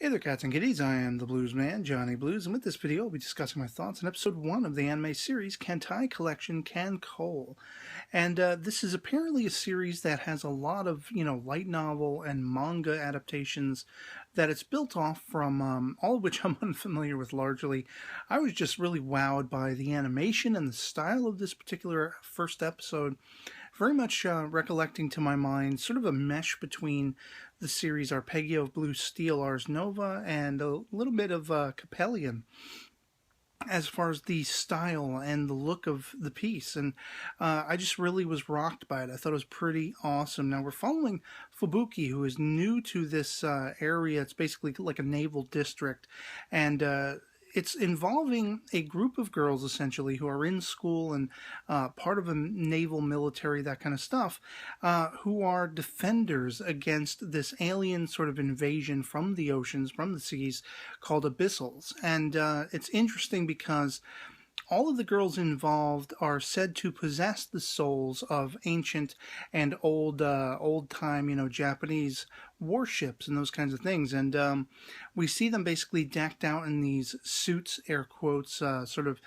Hey there, cats and kitties. I am the Blues Man, Johnny Blues, and with this video, I'll be discussing my thoughts on episode 1 of the anime series Kantai collection KanColle. And this is apparently a series that has a lot of, light novel and manga adaptations that it's built off from, all of which I'm unfamiliar with largely. I was just really wowed by the animation and the style of this particular first episode. Very much recollecting to my mind sort of a mesh between the series Arpeggio of Blue Steel, Ars Nova, and a little bit of Coppelion as far as the style and the look of the piece. And I just really was rocked by it. I thought it was pretty awesome. Now we're following Fubuki, who is new to this area. It's basically like a naval district, and it's involving a group of girls, essentially, who are in school and part of a naval military, that kind of stuff, who are defenders against this alien sort of invasion from the oceans, from the seas, called abyssals. And it's interesting because all of the girls involved are said to possess the souls of ancient and old-time, Japanese warships and those kinds of things. And we see them basically decked out in these suits, air quotes, sort of,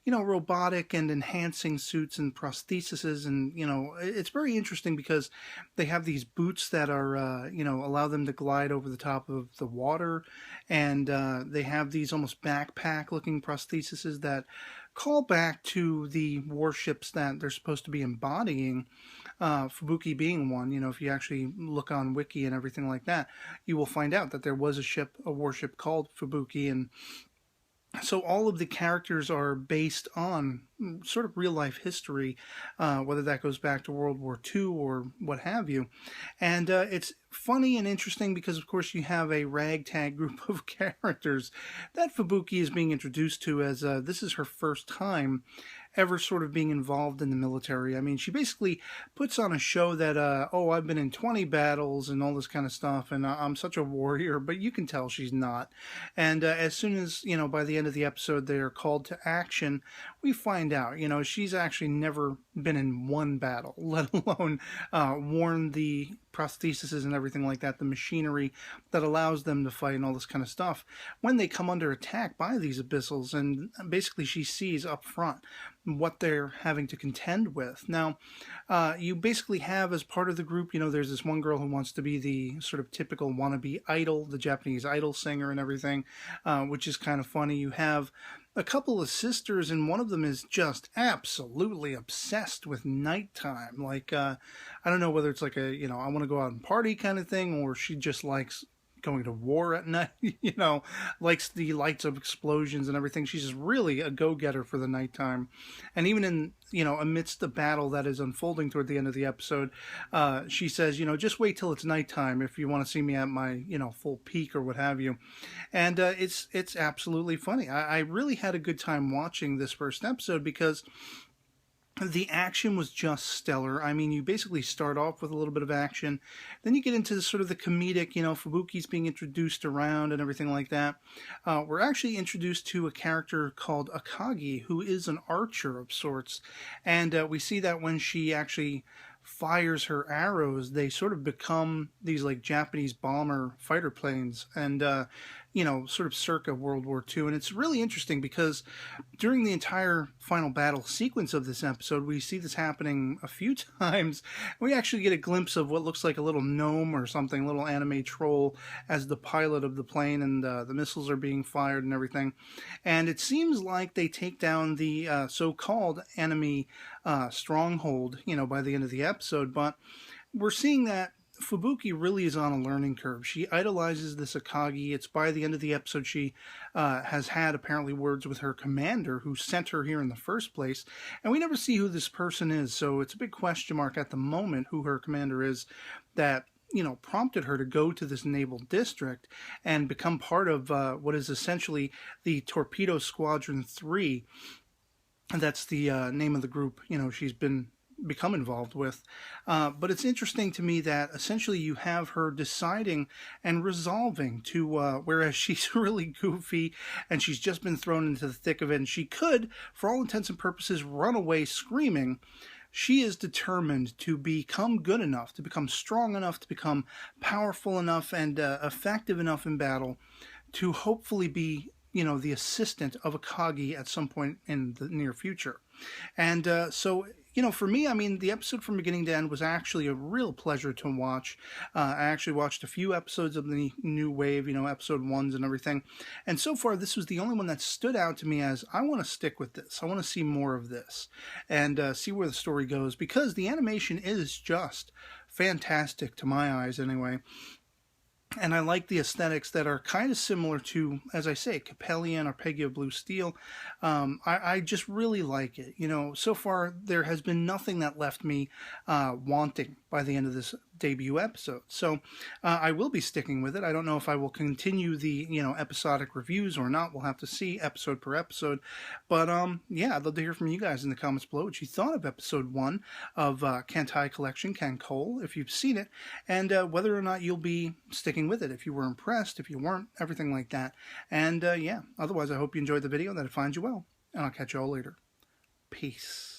robotic and enhancing suits and prostheses. And, it's very interesting because they have these boots that are, allow them to glide over the top of the water. And they have these almost backpack-looking prostheses that call back to the warships that they're supposed to be embodying, Fubuki being one. If you actually look on Wiki and everything like that, you will find out that there was a warship called Fubuki, and so all of the characters are based on sort of real-life history, whether that goes back to World War II or what have you. And it's funny and interesting because, of course, you have a ragtag group of characters that Fubuki is being introduced to as this is her first time ever sort of being involved in the military. I mean, she basically puts on a show that, I've been in 20 battles and all this kind of stuff, and I'm such a warrior, but you can tell she's not. And as soon as, by the end of the episode, they are called to action, we find out, she's actually never been in one battle, let alone worn the prostheses and everything like that, the machinery that allows them to fight and all this kind of stuff, when they come under attack by these abyssals. And basically she sees up front what they're having to contend with. Now, you basically have, as part of the group, there's this one girl who wants to be the sort of typical wannabe idol, the Japanese idol singer and everything, which is kind of funny. You have a couple of sisters, and one of them is just absolutely obsessed with nighttime. Like, I don't know whether it's like a, I want to go out and party kind of thing, or she just likes going to war at night, likes the lights of explosions and everything. She's just really a go-getter for the nighttime. And even in, amidst the battle that is unfolding toward the end of the episode, she says, just wait till it's nighttime if you want to see me at my, full peak or what have you. And it's absolutely funny. I really had a good time watching this first episode because the action was just stellar. I mean, you basically start off with a little bit of action, then you get into sort of the comedic, Fubuki's being introduced around and everything like that. We're actually introduced to a character called Akagi, who is an archer of sorts, and we see that when she actually fires her arrows, they sort of become these like Japanese bomber fighter planes, and sort of circa World War II. And it's really interesting because during the entire final battle sequence of this episode, we see this happening a few times. We actually get a glimpse of what looks like a little gnome or something, a little anime troll, as the pilot of the plane, and the missiles are being fired and everything. And it seems like they take down the so-called enemy stronghold, by the end of the episode. But we're seeing that Fubuki really is on a learning curve. She idolizes this Akagi. It's by the end of the episode she has had apparently words with her commander who sent her here in the first place. And we never see who this person is, so it's a big question mark at the moment who her commander is that prompted her to go to this naval district and become part of what is essentially the Torpedo Squadron 3. And that's the name of the group, she's become involved with. But it's interesting to me that essentially you have her deciding and resolving to, whereas she's really goofy and she's just been thrown into the thick of it, and she could, for all intents and purposes, run away screaming, she is determined to become good enough, to become strong enough, to become powerful enough and effective enough in battle to hopefully be, the assistant of Akagi at some point in the near future. And so, for me, I mean, the episode from beginning to end was actually a real pleasure to watch. I actually watched a few episodes of the new wave, episode 1s and everything. And so far, this was the only one that stood out to me as, I want to stick with this. I want to see more of this and see where the story goes, because the animation is just fantastic to my eyes anyway. And I like the aesthetics that are kind of similar to, as I say, Coppelion, Arpeggio, Blue Steel. I just really like it. So far there has been nothing that left me wanting by the end of this debut episode. So I will be sticking with it. I don't know if I will continue the, episodic reviews or not. We'll have to see episode per episode. But yeah, I'd love to hear from you guys in the comments below what you thought of episode 1 of Kantai Collection, KanColle, if you've seen it, and whether or not you'll be sticking with it, if you were impressed, if you weren't, everything like that. And yeah, otherwise I hope you enjoyed the video, that it finds you well, and I'll catch you all later. Peace.